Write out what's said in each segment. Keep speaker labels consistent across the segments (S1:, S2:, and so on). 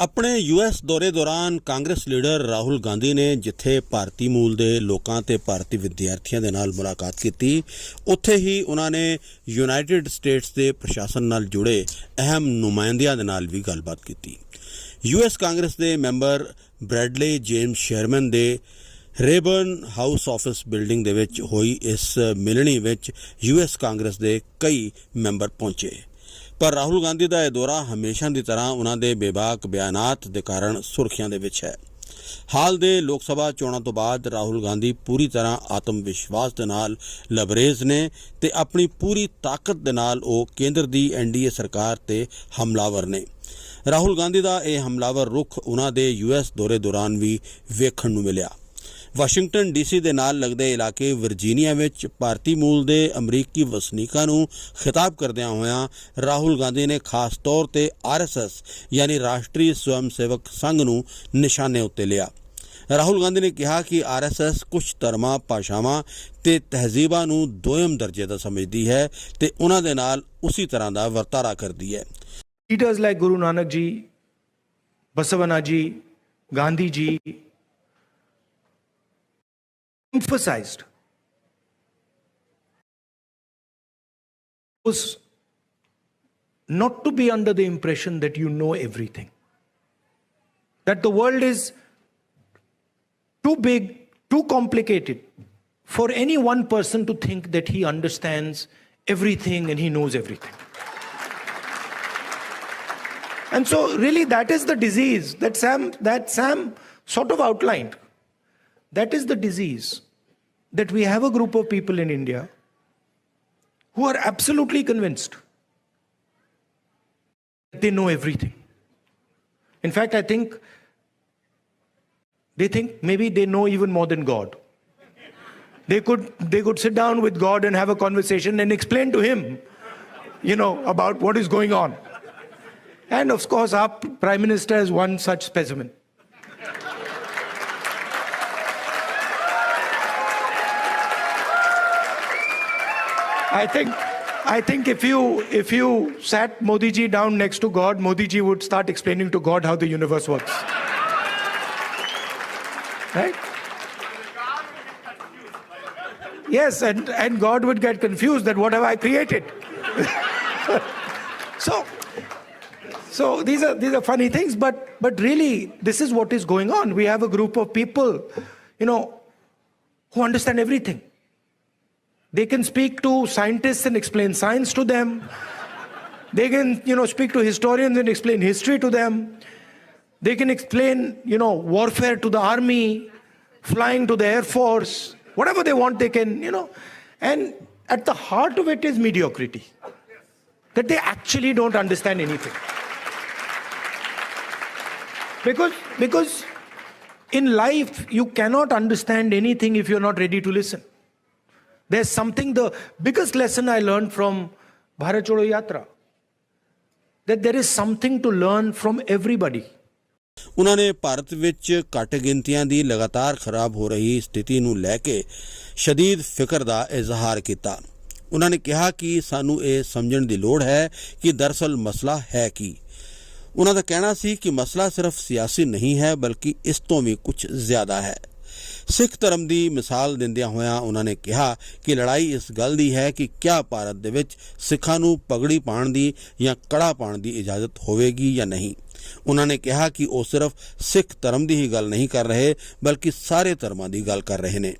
S1: ਆਪਣੇ ਯੂਐਸ ਦੌਰੇ ਦੌਰਾਨ ਕਾਂਗਰਸ ਲੀਡਰ ਰਾਹੁਲ ਗਾਂਧੀ ਨੇ ਜਿੱਥੇ ਭਾਰਤੀ ਮੂਲ ਦੇ ਲੋਕਾਂ ਤੇ ਭਾਰਤੀ ਵਿਦਿਆਰਥੀਆਂ ਦੇ ਨਾਲ ਮੁਲਾਕਾਤ ਕੀਤੀ, ਉੱਥੇ ਹੀ ਉਹਨਾਂ ਨੇ ਯੂਨਾਈਟਿਡ ਸਟੇਟਸ ਦੇ ਪ੍ਰਸ਼ਾਸਨ ਨਾਲ ਜੁੜੇ ਅਹਿਮ ਨੁਮਾਇੰਦਿਆਂ ਦੇ ਨਾਲ ਵੀ ਗੱਲਬਾਤ ਕੀਤੀ। ਯੂਐਸ ਕਾਂਗਰਸ ਦੇ ਮੈਂਬਰ ਬ੍ਰੈਡਲੇ ਜੇਮਸ ਸ਼ੇਰਮਨ ਦੇ ਰੇਬਰਨ ਹਾਊਸ ਆਫਿਸ ਬਿਲਡਿੰਗ ਦੇ ਵਿੱਚ ਹੋਈ ਇਸ ਮਿਲਣੀ ਵਿੱਚ ਯੂਐਸ ਕਾਂਗਰਸ ਦੇ ਕਈ ਮੈਂਬਰ ਪਹੁੰਚੇ। ਪਰ ਰਾਹੁਲ ਗਾਂਧੀ ਦਾ ਇਹ ਦੌਰਾ ਹਮੇਸ਼ਾ ਦੀ ਤਰ੍ਹਾਂ ਉਹਨਾਂ ਦੇ ਬੇਬਾਕ ਬਿਆਨਾਤ ਦੇ ਕਾਰਨ ਸੁਰਖੀਆਂ ਦੇ ਵਿੱਚ ਹੈ। ਹਾਲ ਦੇ ਲੋਕ ਸਭਾ ਚੋਣਾਂ ਤੋਂ ਬਾਅਦ ਰਾਹੁਲ ਗਾਂਧੀ ਪੂਰੀ ਤਰ੍ਹਾਂ ਆਤਮ ਵਿਸ਼ਵਾਸ ਦੇ ਨਾਲ ਲਬਰੇਜ਼ ਨੇ ਤੇ ਆਪਣੀ ਪੂਰੀ ਤਾਕਤ ਦੇ ਨਾਲ ਉਹ ਕੇਂਦਰ ਦੀ ਐਨਡੀਏ ਸਰਕਾਰ ਤੇ ਹਮਲਾਵਰ ਨੇ। ਰਾਹੁਲ ਗਾਂਧੀ ਦਾ ਇਹ ਹਮਲਾਵਰ ਰੁਖ ਉਹਨਾਂ ਦੇ ਯੂਐਸ ਦੌਰੇ ਦੌਰਾਨ ਵੀ ਵੇਖਣ ਨੂੰ ਮਿਲਿਆ। ਵਾਸ਼ਿੰਗਟਨ ਡੀਸੀ ਦੇ ਨਾਲ ਲੱਗਦੇ ਇਲਾਕੇ ਵਰਜੀਨੀਆ ਵਿੱਚ ਭਾਰਤੀ ਮੂਲ ਦੇ ਅਮਰੀਕੀ ਵਸਨੀਕਾਂ ਨੂੰ ਖਿਤਾਬ ਕਰਦਿਆਂ ਹੋਇਆਂ ਰਾਹੁਲ ਗਾਂਧੀ ਨੇ ਖਾਸ ਤੌਰ ਤੇ ਆਰਐਸਐਸ ਯਾਨੀ ਰਾਸ਼ਟਰੀ ਸਵੈਮ ਸੇਵਕ ਸੰਘ ਨੂੰ ਨਿਸ਼ਾਨੇ ਉੱਤੇ ਲਿਆ। ਰਾਹੁਲ ਗਾਂਧੀ ਨੇ ਕਿਹਾ ਕਿ ਆਰਐਸਐਸ ਕੁਝ ਧਰਮਾਂ, ਭਾਸ਼ਾਵਾਂ ਤੇ ਤਹਿਜ਼ੀਬਾਂ ਨੂੰ ਦੋਇਮ ਦਰਜੇ ਦਾ ਸਮਝਦੀ ਹੈ ਤੇ ਉਹਨਾਂ ਦੇ ਨਾਲ ਉਸੇ ਤਰ੍ਹਾਂ ਦਾ ਵਰਤਾਰਾ ਕਰਦੀ ਹੈ।
S2: Leaders like Guru Nanak ji, Basavana ji, Gandhi ji emphasized was not to be under the impression that you know everything, that the world is too big, too complicated for any one person to think that he understands everything and he knows everything. And so really that is the disease that Sam sort of outlined. That is the disease, that we have a group of people in India who are absolutely convinced that they know everything. In fact, I think they think maybe they know even more than God. They could sit down with God and have a conversation and explain to him, about what is going on. And of course, our Prime Minister is one such specimen. I think if you sat Modi ji down next to God, Modi ji would start explaining to God how the universe works. Right? Yes, and God would get confused that what have I created? So these are funny things, but really this is what is going on. We have a group of people, who understand everything. They can speak to scientists and explain science to them. They can, speak to historians and explain history to them. They can explain, warfare to the army, flying to the Air Force, whatever they want they can, And at the heart of it is mediocrity. That they actually don't understand anything. Because in life, you cannot understand anything if you're not ready to listen. There's something, the biggest lesson I learned from Bharat Jodo Yatra, that there is something to learn from everybody.
S1: ਉਹਨਾਂ ਨੇ ਭਾਰਤ ਵਿੱਚ ਘੱਟ ਗਿਣਤੀਆਂ ਦੀ ਲਗਾਤਾਰ ਖਰਾਬ ਹੋ ਰਹੀ ਸਥਿਤੀ ਨੂੰ ਲੈ ਕੇ ਸ਼ਦੀਦ ਫਿਕਰ ਦਾ ਇਜ਼ਹਾਰ ਕੀਤਾ। ਉਹਨਾਂ ਨੇ ਕਿਹਾ ਕਿ ਸਾਨੂੰ ਇਹ ਸਮਝਣ ਦੀ ਲੋੜ ਹੈ ਕਿ ਦਰਅਸਲ ਮਸਲਾ ਹੈ ਕੀ। ਉਹਨਾਂ ਦਾ ਕਹਿਣਾ ਸੀ ਕਿ ਮਸਲਾ ਸਿਰਫ ਸਿਆਸੀ ਨਹੀਂ ਹੈ ਬਲਕਿ ਇਸ ਤੋਂ ਵੀ ਕੁਝ ਜ਼ਿਆਦਾ ਹੈ। ਸਿੱਖ ਧਰਮ ਦੀ ਮਿਸਾਲ ਦਿੰਦਿਆਂ ਹੋਇਆਂ ਉਹਨਾਂ ਨੇ ਕਿਹਾ ਕਿ ਲੜਾਈ ਇਸ ਗੱਲ ਦੀ ਹੈ ਕਿ ਕਿਆ ਭਾਰਤ ਦੇ ਵਿੱਚ ਸਿੱਖਾਂ ਨੂੰ ਪਗੜੀ ਪਾਉਣ ਦੀ ਜਾਂ ਕੜਾ ਪਾਉਣ ਦੀ ਇਜਾਜ਼ਤ ਹੋਵੇਗੀ ਜਾਂ ਨਹੀਂ। ਉਹਨਾਂ ਨੇ ਕਿਹਾ ਕਿ ਉਹ ਸਿਰਫ ਸਿੱਖ ਧਰਮ ਦੀ ਹੀ ਗੱਲ ਨਹੀਂ ਕਰ ਰਹੇ ਬਲਕਿ ਸਾਰੇ ਧਰਮਾਂ ਦੀ ਗੱਲ ਕਰ ਰਹੇ ਨੇ।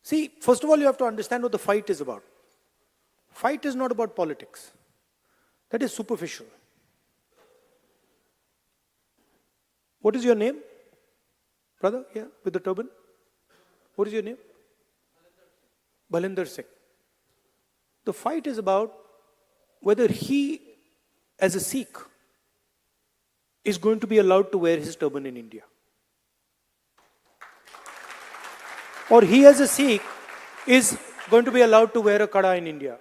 S2: See, first of all, you have to understand what the fight is about. Fight is not about politics. That is superficial. What is your name? Brother, yeah, with the turban. What is your name? Balinder Singh. The fight is about whether he, as a Sikh, is going to be allowed to wear his turban in India. Or he, as a Sikh, is going to be allowed to wear a kada in India.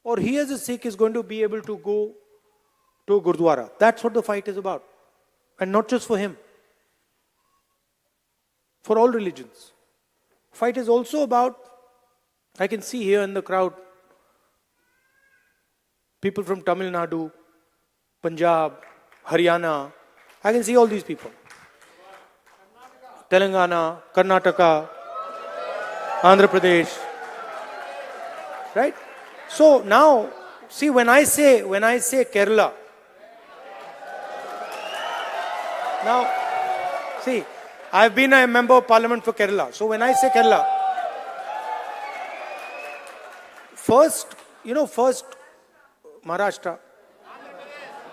S2: Or he, as a Sikh, is going to be able to go to a Gurdwara. That's what the fight is about. And not just for him. For all religions. Fight is also about, I can see here in the crowd, people from Tamil Nadu, Punjab, Haryana. I can see all these people. Telangana, Karnataka, Andhra Pradesh. Right? So now, see, when I say Kerala, now, see, I've been a member of parliament for Kerala. So when I say Kerala, first Maharashtra,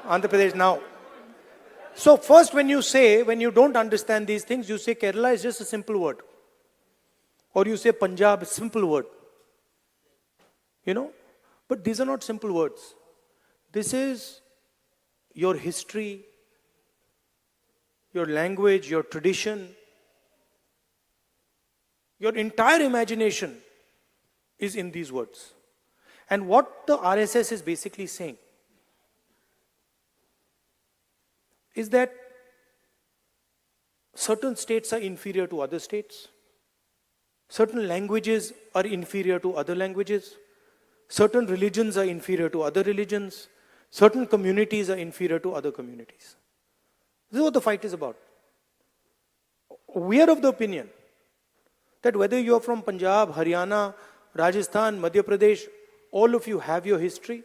S2: Andhra Pradesh now. So first when you don't understand these things, you say Kerala is just a simple word. Or you say Punjab, simple word. But these are not simple words. This is your history, your language, your tradition, your entire imagination is in these words. And what the RSS is basically saying is that certain states are inferior to other states, certain languages are inferior to other languages, certain religions are inferior to other religions, certain communities are inferior to other communities. This is what the fight is about. We are of the opinion that whether you are from Punjab, Haryana, Rajasthan, Madhya Pradesh, all of you have your history,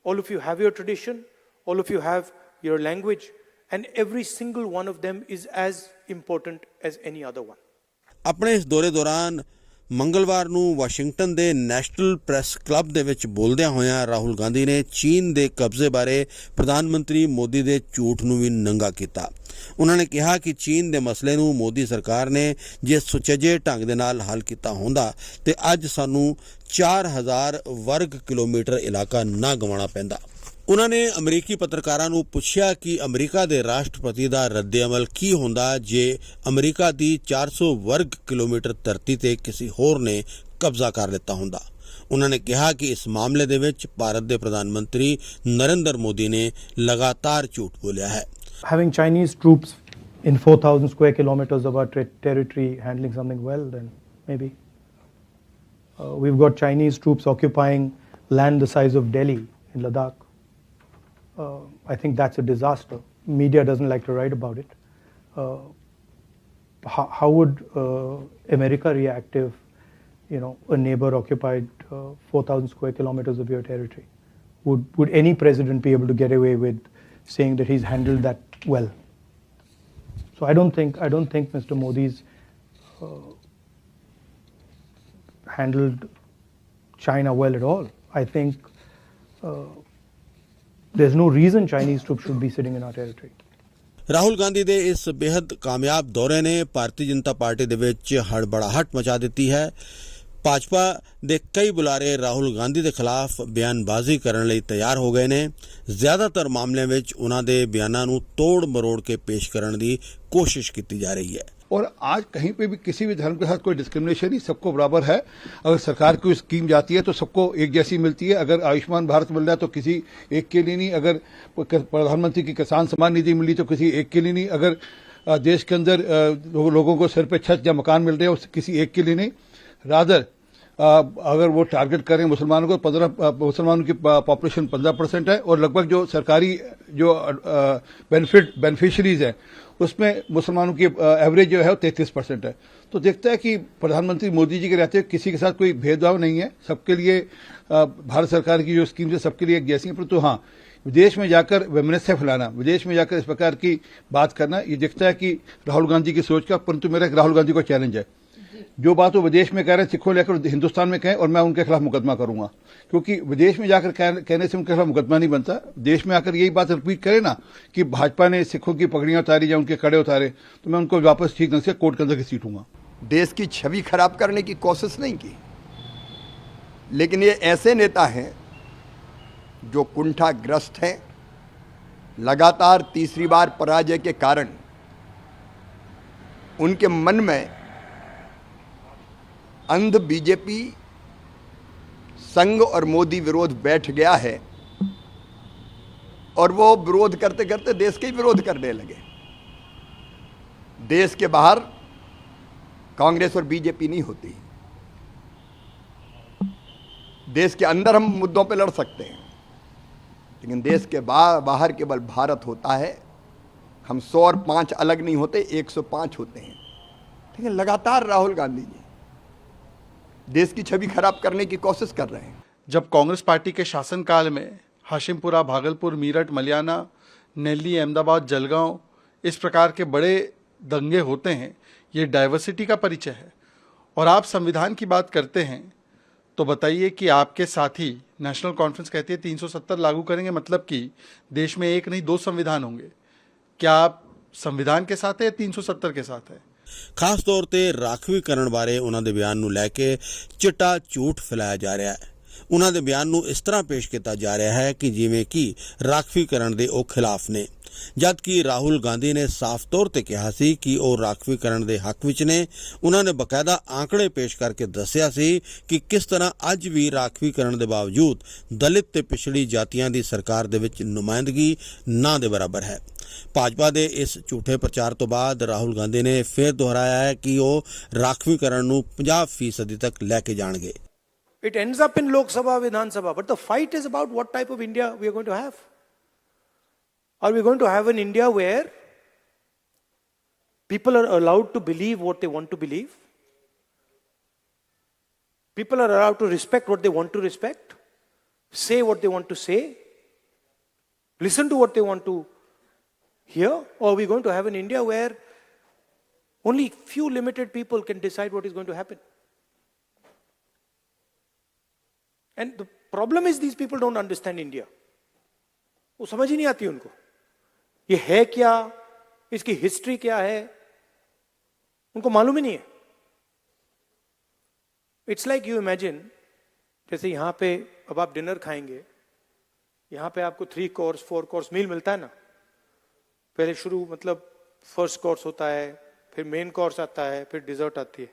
S2: all of you have your tradition, all of you have your language, and every single one of them is as important as any other one.
S1: ਆਪਣੇ ਇਸ ਦੌਰੇ ਦੌਰਾਨ ਮੰਗਲਵਾਰ ਨੂੰ Washington ਦੇ national press club ਦੇ ਵਿੱਚ ਬੋਲਦਿਆਂ ਹੋਇਆਂ ਰਾਹੁਲ ਗਾਂਧੀ ਨੇ ਚੀਨ ਦੇ ਕਬਜ਼ੇ ਬਾਰੇ ਪ੍ਰਧਾਨ ਮੰਤਰੀ ਮੋਦੀ ਦੇ ਝੂਠ ਨੂੰ ਵੀ ਨੰਗਾ ਕੀਤਾ। ਉਹਨਾਂ ਨੇ ਕਿਹਾ ਕਿ ਚੀਨ ਦੇ ਮਸਲੇ ਨੂੰ ਮੋਦੀ ਸਰਕਾਰ ਨੇ ਜੇ ਸੁਚੱਜੇ ਢੰਗ ਦੇ ਨਾਲ ਹੱਲ ਕੀਤਾ ਹੁੰਦਾ ਤੇ ਅੱਜ ਸਾਨੂੰ 4000 ਵਰਗ ਕਿਲੋਮੀਟਰ ਇਲਾਕਾ ਨਾ ਗਵਾਉਣਾ ਪੈਂਦਾ। ਉਹਨਾਂ ਨੇ ਅਮਰੀਕੀ ਪੱਤਰਕਾਰਾਂ ਨੂੰ ਪੁੱਛਿਆ ਕਿ ਅਮਰੀਕਾ ਦੇ ਰਾਸ਼ਟਰਪਤੀ ਦਾ ਰੱਦ-ਏ-ਅਮਲ ਕੀ ਹੁੰਦਾ ਜੇ ਅਮਰੀਕਾ ਦੀ 400 ਵਰਗ ਕਿਲੋਮੀਟਰ ਧਰਤੀ ਤੇ ਕਿਸੇ ਹੋਰ ਨੇ ਕਬਜ਼ਾ ਕਰ ਲਿੱਤਾ ਹੁੰਦਾ। ਉਹਨਾਂ ਨੇ ਕਿਹਾ ਕਿ ਇਸ ਮਾਮਲੇ ਦੇ ਵਿੱਚ ਭਾਰਤ ਦੇ ਪ੍ਰਧਾਨ ਮੰਤਰੀ ਨਰਿੰਦਰ ਮੋਦੀ ਨੇ ਲਗਾਤਾਰ ਝੂਠ ਬੋਲਿਆ ਹੈ।
S2: Having Chinese troops in 4,000 square kilometers of our territory handling something well, then maybe. We've got Chinese troops occupying land the size of Delhi in Ladakh. I think that's a disaster. Media doesn't like to write about it. How would America react if, a neighbor occupied 4,000 square kilometers of your territory? Would any president be able to get away with saying that he's handled that well? So I don't think Mr. Modi's handled China well at all. I think there's no reason Chinese troops should be sitting in our territory.
S1: Rahul Gandhi ਦੇ ਇਸ ਬੇहद ਕਾਮਯਾਬ ਦੌਰੇ ਨੇ Bharatiya Janata party ਦੇ ਵਿੱਚ ਹੜਬੜਾਹਟ ਮਚਾ ਦਿੱਤੀ ਹੈ। ਭਾਜਪਾ ਦੇ ਕਈ ਬੁਲਾਰੇ ਰਾਹੁਲ ਗਾਂਧੀ ਦੇ ਖਿਲਾਫ ਬਿਆਨਬਾਜ਼ੀ ਕਰਨ ਲਈ ਤਿਆਰ ਹੋ ਗਏ ਨੇ। ਜ਼ਿਆਦਾਤਰ ਮਾਮਲਿਆਂ ਵਿੱਚ ਉਹਨਾਂ ਦੇ ਬਿਆਨਾਂ ਨੂੰ ਤੋੜ ਮਰੋੜ ਕੇ ਪੇਸ਼ ਕਰਨ ਦੀ ਕੋਸ਼ਿਸ਼ ਕੀਤੀ ਜਾ ਰਹੀ ਹੈ।
S3: और आज कहीं पे भी किसी भी धर्म के साथ कोई डिस्क्रिमिनेशन नहीं, सबको बराबर है। अगर सरकार कोई स्कीम जाती है तो सबको एक जैसी मिलती है। अगर आयुष्मान भारत मिल रहा है तो किसी एक के लिए नहीं, अगर प्रधानमंत्री की किसान सम्मान निधि मिली तो किसी एक के लिए नहीं, अगर देश के अंदर लोगों को सिर पे छत या मकान मिल रहे हैं किसी एक के लिए नहीं। रादर अगर वो टारगेट करें मुसलमानों को, मुसलमानों की पॉपुलेशन 15% है और लगभग जो सरकारी जो बेनिफिशरीज है उसमें मुसलमानों की एवरेज जो है वो 33% है। तो देखता है कि प्रधानमंत्री मोदी जी के रहते हुए किसी के साथ कोई भेदभाव नहीं है, सबके लिए भारत सरकार की जो स्कीम है सबके लिए एक जैसी है। परंतु हाँ, विदेश में जाकर वेमनस्य फैलाना, विदेश में जाकर इस प्रकार की बात करना, ये दिखता है कि राहुल गांधी की सोच का। परंतु मेरा राहुल गांधी को चैलेंज है, जो बात वो विदेश में कह रहे हैं सिखों लेकर हिंदुस्तान में कहें और मैं उनके खिलाफ मुकदमा करूंगा, क्योंकि विदेश में जाकर कहने से उनके खिलाफ मुकदमा नहीं बनता। देश में आकर यही बात रिपीट करे ना कि भाजपा ने सिखों की पगड़ियां उतारी या उनके कड़े उतारे तो मैं उनको वापस ठीक ढंग से कोर्ट के अंदर घसीटूंगा।
S4: देश की छवि खराब करने की कोशिश नहीं की, लेकिन ये ऐसे नेता हैं जो कुंठाग्रस्त हैं। लगातार तीसरी बार पराजय के कारण उनके मन में अंध बीजेपी संघ और मोदी विरोध बैठ गया है और वो विरोध करते करते देश के ही विरोध करने लगे। देश के बाहर कांग्रेस और बीजेपी नहीं होती, देश के अंदर हम मुद्दों पे लड़ सकते हैं, लेकिन देश के बाहर केवल भारत होता है। हम 100 और 5 अलग नहीं होते, 105 होते हैं। लेकिन लगातार राहुल गांधी जी देश की छवि खराब करने की कोशिश कर रहे हैं।
S5: जब कांग्रेस पार्टी के शासनकाल में हाशिमपुरा, भागलपुर, मीरठ, मलियाना, नेल्ली, अहमदाबाद, जलगांव इस प्रकार के बड़े दंगे होते हैं, ये डाइवर्सिटी का परिचय है। और आप संविधान की बात करते हैं तो बताइए कि आपके साथी नेशनल कॉन्फ्रेंस कहती है 370 लागू करेंगे, मतलब कि देश में एक नहीं 2 संविधान होंगे। क्या आप ਸੰਵਿਧਾਨ के साथ है या 370 के साथ है?
S1: ਖਾਸ ਤੌਰ ਤੇ ਰਾਖਵੀਕਰਨ ਬਾਰੇ ਉਹਨਾਂ ਦੇ ਬਿਆਨ ਨੂੰ ਲੈ ਕੇ ਚਿੱਟਾ ਝੂਠ ਫੈਲਾਇਆ ਜਾ ਰਿਹਾ ਹੈ। ਉਹਨਾਂ ਦੇ ਬਿਆਨ ਨੂੰ ਇਸ ਤਰ੍ਹਾਂ ਪੇਸ਼ ਕੀਤਾ ਜਾ ਰਿਹਾ ਹੈ ਕਿ ਜਿਵੇਂ ਕਿ ਰਾਖਵੀਕਰਨ ਦੇ ਉਹ ਖਿਲਾਫ ਨੇ, ਜਦਕਿ ਰਾਹੁਲ ਗਾਂਧੀ ਨੇ ਸਾਫ਼ ਤੌਰ ਤੇ ਕਿਹਾ ਸੀ ਕਿ ਉਹ ਰਾਖਵੀਕਰਨ ਦੇ ਹੱਕ ਵਿੱਚ ਨੇ। ਉਹਨਾਂ ਨੇ ਬਕਾਇਦਾ ਆંકੜੇ ਪੇਸ਼ ਕਰਕੇ ਦੱਸਿਆ ਸੀ ਕਿ ਕਿਸ ਤਰ੍ਹਾਂ ਅੱਜ ਵੀ ਰਾਖਵੀਕਰਨ ਦੇ ਬਾਵਜੂਦ ਦਲਿਤ ਤੇ ਪਿਛੜੀ ਜਾਤੀਆਂ ਦੀ ਸਰਕਾਰ ਦੇ ਵਿੱਚ ਨੁਮਾਇੰਦਗੀ ਨਾ ਦੇ ਬਰਾਬਰ ਹੈ। ਭਾਜਪਾ ਦੇ ਇਸ ਝੂਠੇ ਪ੍ਰਚਾਰ ਤੋਂ ਬਾਅਦ ਰਾਹੁਲ ਗਾਂਧੀ ਨੇ ਫਿਰ ਦੁਹਰਾਇਆ ਹੈ ਕਿ ਉਹ ਰਾਖਵੀਕਰਨ ਨੂੰ 50% ਤੱਕ ਲੈ ਕੇ ਜਾਣਗੇ।
S2: It ends up in Lok Sabha, Vidhan Sabha, but the fight is about what type of India we are going to have. Are we going to have an India where people are allowed to believe what they want to believe? People are allowed to respect what they want to respect, say what they want to say, listen to what they want to hear? Or are we going to have an India where only few limited people can decide what is going to happen? And the problem is these people don't understand India. वो समझ ही नहीं आती उनको, ये है क्या, इसकी history क्या है, उनको मालूम ही नहीं है। इट्स लाइक यू इमेजिन, जैसे यहां पे अब आप डिनर खाएंगे, यहां पे आपको 3 कोर्स 4 कोर्स मील मिलता है ना। पहले शुरू मतलब फर्स्ट कोर्स होता है, फिर मेन कोर्स आता है, फिर डिजर्ट आती है,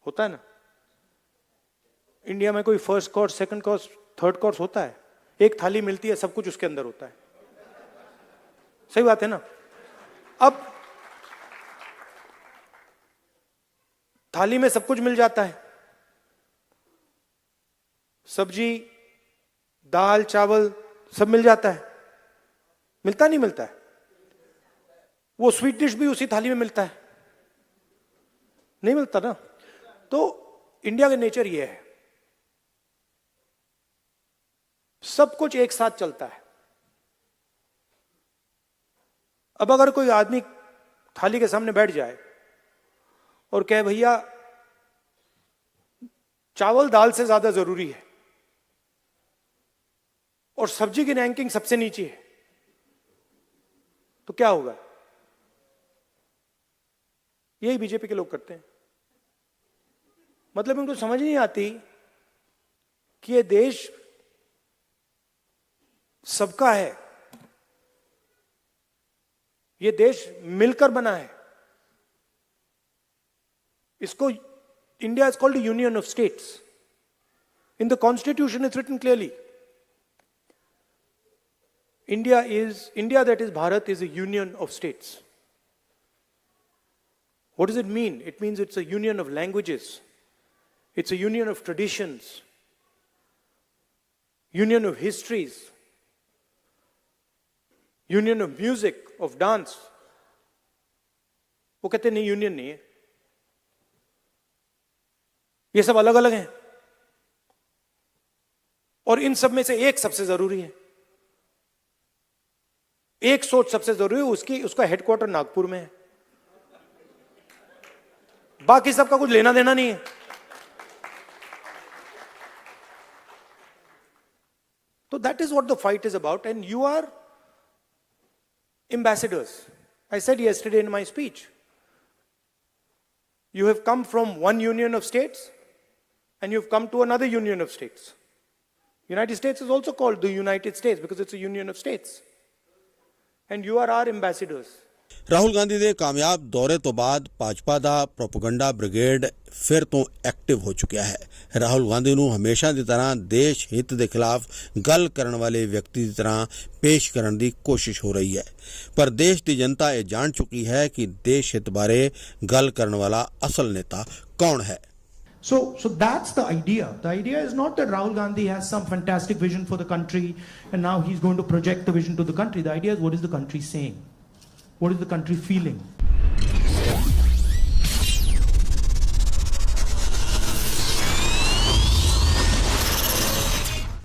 S2: होता है ना। इंडिया में कोई first course, second course, third course होता है? एक थाली मिलती है, सब कुछ उसके अंदर होता है। सही बात है ना। अब थाली में सब कुछ मिल जाता है, सब्जी, दाल, चावल सब मिल जाता है, मिलता नहीं मिलता है? वो स्वीट डिश भी उसी थाली में मिलता है? नहीं मिलता ना। तो इंडिया का नेचर ये है, सब कुछ एक साथ चलता है। अब अगर कोई आदमी थाली के सामने बैठ जाए और कहे भैया चावल दाल से ज्यादा जरूरी है और सब्जी की रैंकिंग सबसे नीचे है, तो क्या होगा? यही बीजेपी के लोग करते हैं। मतलब उनको समझ नहीं आती कि ये देश सबका है, ये देश मिलकर बना है। इसको India is called union of states. In the constitution is written clearly, India that is Bharat is a union of states. What does it mean? It means it's a union of languages, it's a union of traditions, union of histories, union of music, of dance. वो कहते नहीं, union नहीं है, ये सब अलग अलग हैं। और इन सब में से एक सबसे जरूरी है, एक सोच सबसे जरूरी है, उसका हेडक्वार्टर नागपुर में है, बाकी सबका कुछ लेना देना नहीं है। So that is what the fight is about, and you are ambassadors. I said yesterday in my speech, you have come from one union of states and you've come to another union of states. United States is also called the United States because it's a union of states, and you are our ambassadors.
S1: Rahul Gandhi ਦੇ ਕਾਮਯਾਬ ਦੌਰੇ ਤੋਂ ਬਾਅਦ ਭਾਜਪਾ ਦਾ propaganda brigade ਫਿਰ ਤੋਂ active ਹੋ ਚੁੱਕਿਆ ਹੈ। ਰਾਹੁਲ ਗਾਂਧੀ ਨੂੰ ਹਮੇਸ਼ਾ ਦੀ ਤਰ੍ਹਾਂ ਦੇਸ਼ ਹਿੱਤ ਦੇ ਖਿਲਾਫ ਗੱਲ ਕਰਨ ਵਾਲੇ ਵਿਅਕਤੀ ਦੀ ਤਰ੍ਹਾਂ ਪੇਸ਼ ਕਰਨ ਦੀ ਕੋਸ਼ਿਸ਼ ਹੋ ਰਹੀ ਹੈ, ਪਰ ਦੇਸ਼ ਦੀ ਜਨਤਾ ਇਹ ਜਾਣ ਚੁੱਕੀ ਹੈ ਕਿ ਦੇਸ਼ ਹਿੱਤ ਬਾਰੇ ਗੱਲ ਕਰਨ ਵਾਲਾ ਅਸਲ ਨੇਤਾ ਕੌਣ ਹੈ।
S6: So that's the idea. The idea is not that Rahul Gandhi has some fantastic vision for the country and now he's going to project the vision to the country. The idea is, what is the country saying? What is the country feeling?